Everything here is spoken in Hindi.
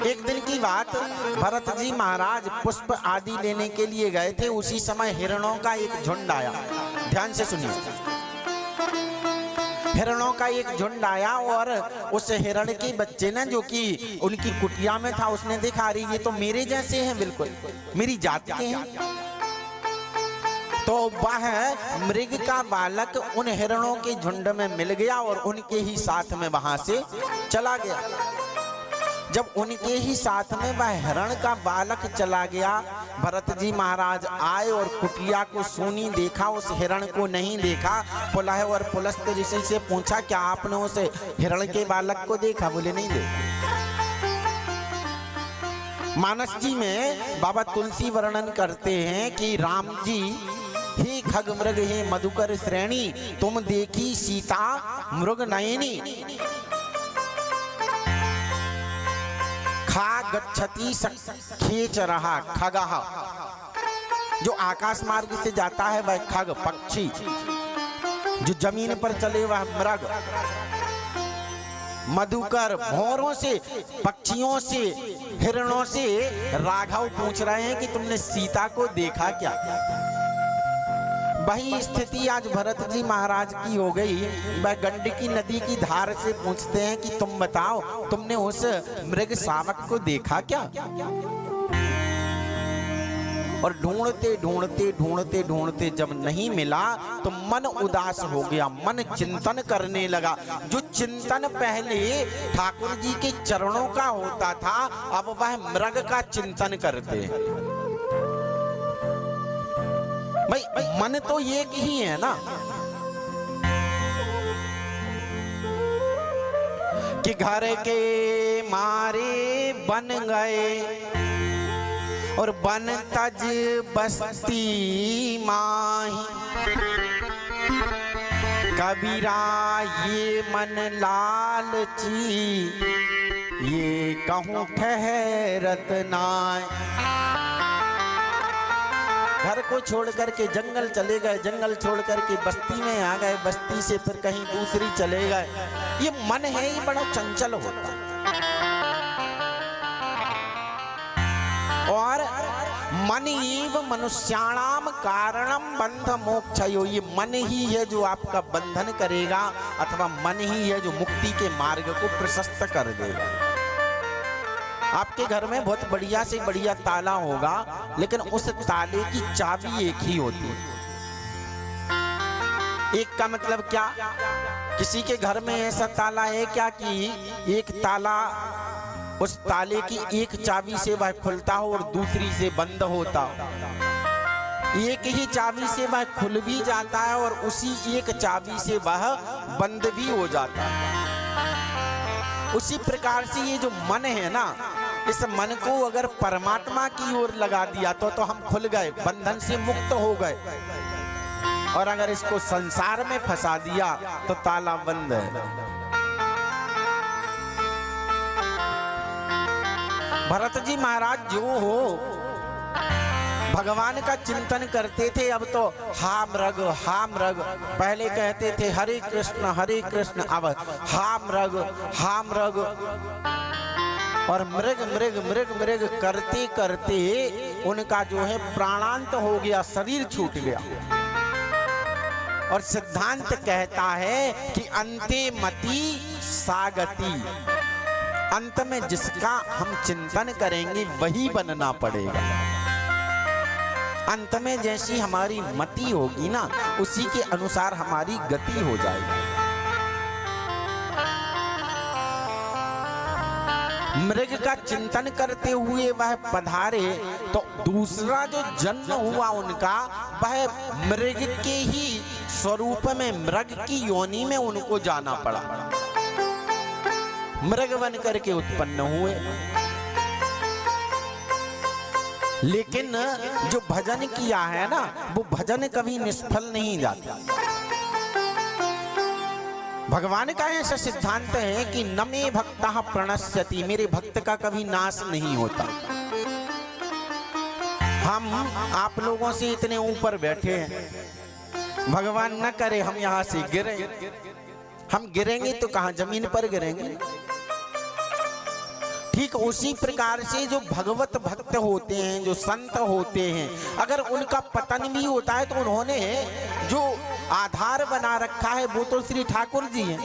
एक दिन की बात, भरत जी महाराज पुष्प आदि लेने के लिए गए थे। उसी समय हिरणों का एक झुंड आया। ध्यान से सुनिए, हिरणों का एक झुंड आया और उस हिरण के बच्चे ने, जो कि उनकी कुटिया में था, उसने देखा रही ये तो मेरे जैसे हैं, बिल्कुल मेरी जाति के हैं। तो वह मृग का बालक उन हिरणों के झुंड में मिल गया और उनके ही साथ में वहां से चला गया। जब उनके ही साथ में वह हिरण का बालक चला गया, भरत जी महाराज आए और कुटिया को सूनी देखा, उस हिरण को नहीं देखा। पुलह और पुलस्त ऋषि से पूछा, क्या आपने उस हिरण के बालक को देखा? बोले नहीं देखा। मानस जी में बाबा तुलसी वर्णन करते हैं कि राम जी, हे खग मृग हे मधुकर श्रेणी, तुम देखी सीता मृग नयनी, खा गच्छति खेच रहा खगः, जो आकाश मार्ग से जाता है वह खग पक्षी, जो जमीन पर चले वह मृग, मधुकर भौरों से, पक्षियों से, हिरणों से राघव पूछ रहे हैं कि तुमने सीता को देखा क्या? वही स्थिति आज भरत जी महाराज की हो गई। वह गंडकी नदी की धार से पूछते हैं कि तुम बताओ, तुमने उस मृग शावक को देखा क्या? और ढूंढते ढूंढते ढूंढते ढूंढते जब नहीं मिला तो मन उदास हो गया, मन चिंतन करने लगा। जो चिंतन पहले ठाकुर जी के चरणों का होता था, अब वह मृग का चिंतन करते हैं। भाई मन तो एक ही है ना, कि घर के मारे बन गए और बन तज बस्ती माही, कबीरा ये मन लालची, ये कहूँ ठहरत नाय। घर को छोड़ करके जंगल चले गए, जंगल छोड़ करके बस्ती में आ गए, बस्ती से फिर कहीं दूसरी चले गए। ये मन है, ये बड़ा चंचल होता है। और मन एव मनुष्याणाम कारणम बंध मोक्षयो, ये मन ही है जो आपका बंधन करेगा, अथवा मन ही है जो मुक्ति के मार्ग को प्रशस्त कर देगा। आपके घर में बहुत बढ़िया से बढ़िया ताला होगा, लेकिन उस ताले की चाबी एक ही होती है। एक का मतलब क्या? किसी के घर में ऐसा ताला है क्या कि एक ताला, उस ताले की एक चाबी से वह खुलता हो और दूसरी से बंद होता हो। एक ही चाबी से वह खुल भी जाता है और उसी एक चाबी से वह बंद भी हो जाता है। उसी प्रकार से ये जो मन है ना, इस मन को अगर परमात्मा की ओर लगा दिया तो हम खुल गए, बंधन से मुक्त हो गए। और अगर इसको संसार में फंसा दिया तो ताला बंद है। भरत जी महाराज जो हो भगवान का चिंतन करते थे, अब तो हा मृग हा मृग, पहले कहते थे हरे कृष्ण, अब हा मृग हा मृग, और मृग मृग मृग मृग करते करते उनका जो है प्राणांत हो गया, शरीर छूट गया। और सिद्धांत कहता है कि अंते मति सागति, अंत में जिसका हम चिंतन करेंगे वही बनना पड़ेगा। अंत में जैसी हमारी मति होगी ना, उसी के अनुसार हमारी गति हो जाएगी। मृग का चिंतन करते हुए वह पधारे तो दूसरा जो जन्म हुआ उनका, वह मृग के ही स्वरूप में, मृग की योनि में उनको जाना पड़ा। मृग बन करके उत्पन्न हुए। लेकिन जो भजन किया है ना, वो भजन कभी निष्फल नहीं जाता। भगवान का ऐसा सिद्धांत है कि न मे भक्तः प्रणश्यति, मेरे भक्त का कभी नाश नहीं होता। हम आप लोगों से इतने ऊपर बैठे हैं, भगवान न करे हम यहां से गिरे। हम गिरेंगे तो कहां? जमीन पर गिरेंगे। ठीक उसी प्रकार से जो भगवत भक्त होते हैं, जो संत होते हैं, अगर उनका पतन भी होता है तो उन्होंने जो आधार बना रखा है वो तो श्री ठाकुर जी हैं।